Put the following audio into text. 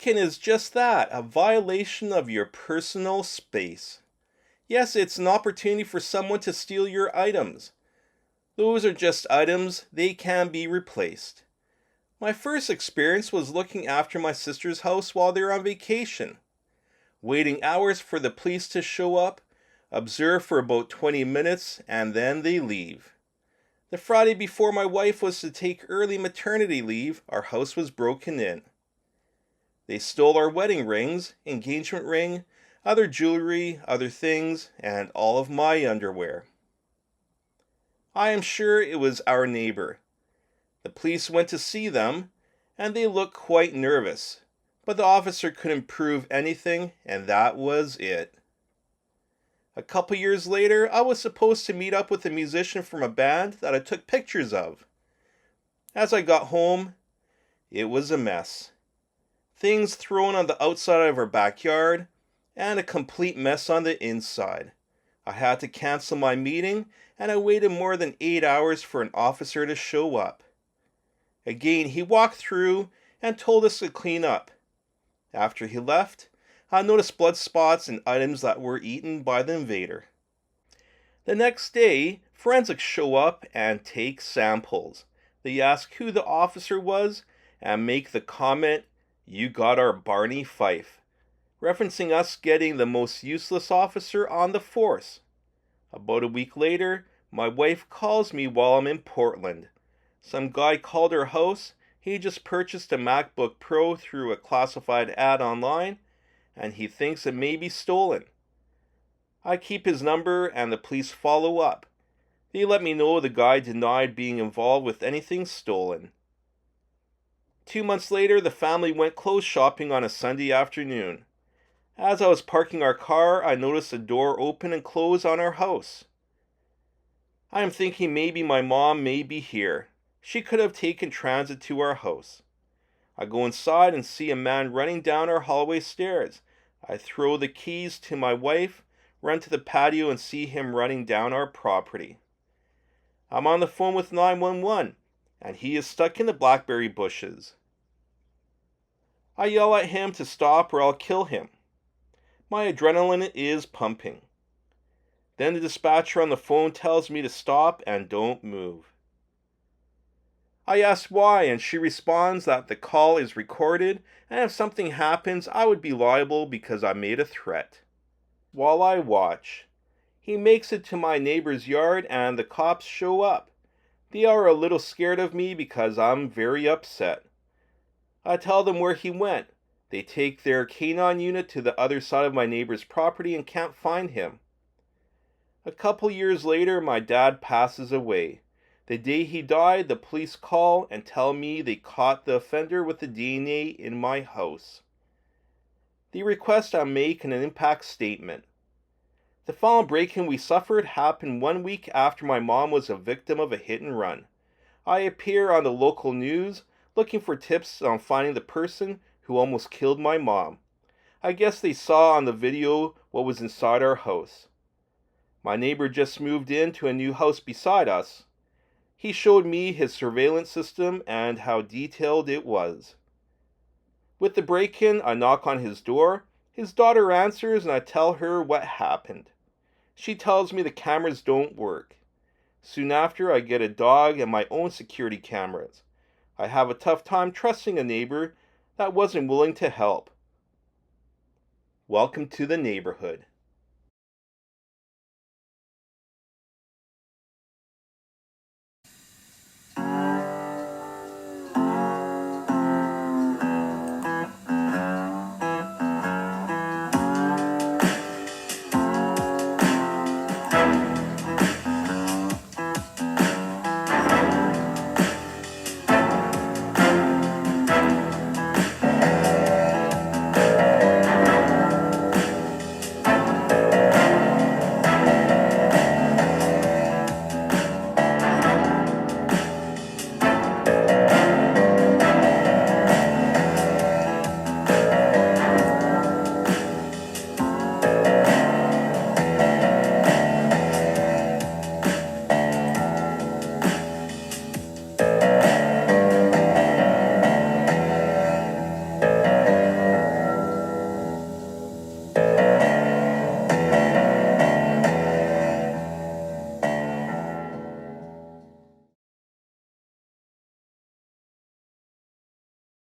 break-in is just that, a violation of your personal space. Yes, it's an opportunity for someone to steal your items. Those are just items, they can be replaced. My first experience was looking after my sister's house while they were on vacation. Waiting hours for the police to show up, observe for about 20 minutes, and then they leave. The Friday before my wife was to take early maternity leave, our house was broken in. They stole our wedding rings, engagement ring, other jewelry, other things, and all of my underwear. I am sure it was our neighbor. The police went to see them, and they looked quite nervous, but the officer couldn't prove anything, and that was it. A couple years later, I was supposed to meet up with a musician from a band that I took pictures of. As I got home, it was a mess. Things thrown on the outside of our backyard, and a complete mess on the inside. I had to cancel my meeting, and I waited more than 8 hours for an officer to show up. Again, he walked through and told us to clean up. After he left, I noticed blood spots and items that were eaten by the invader. The next day, forensics show up and take samples. They ask who the officer was and make the comment, "You got our Barney Fife," referencing us getting the most useless officer on the force. About a week later, my wife calls me while I'm in Portland. Some guy called her house. He just purchased a MacBook Pro through a classified ad online, and he thinks it may be stolen. I keep his number and the police follow up. They let me know the guy denied being involved with anything stolen. 2 months later, the family went clothes shopping on a Sunday afternoon. As I was parking our car, I noticed a door open and close on our house. I am thinking maybe my mom may be here. She could have taken transit to our house. I go inside and see a man running down our hallway stairs. I throw the keys to my wife, run to the patio and see him running down our property. I'm on the phone with 911, and he is stuck in the blackberry bushes. I yell at him to stop or I'll kill him. My adrenaline is pumping. Then the dispatcher on the phone tells me to stop and don't move. I ask why, and she responds that the call is recorded, and if something happens, I would be liable because I made a threat. While I watch, he makes it to my neighbor's yard, and the cops show up. They are a little scared of me because I'm very upset. I tell them where he went. They take their canine unit to the other side of my neighbor's property and can't find him. A couple years later, my dad passes away. The day he died, the police call and tell me they caught the offender with the DNA in my house. They request I make an impact statement. The final break-in we suffered happened 1 week after my mom was a victim of a hit and run. I appear on the local news looking for tips on finding the person who almost killed my mom. I guess they saw on the video what was inside our house. My neighbor just moved into a new house beside us. He showed me his surveillance system and how detailed it was. With the break-in, I knock on his door. His daughter answers and I tell her what happened. She tells me the cameras don't work. Soon after, I get a dog and my own security cameras. I have a tough time trusting a neighbor that wasn't willing to help. Welcome to the neighborhood.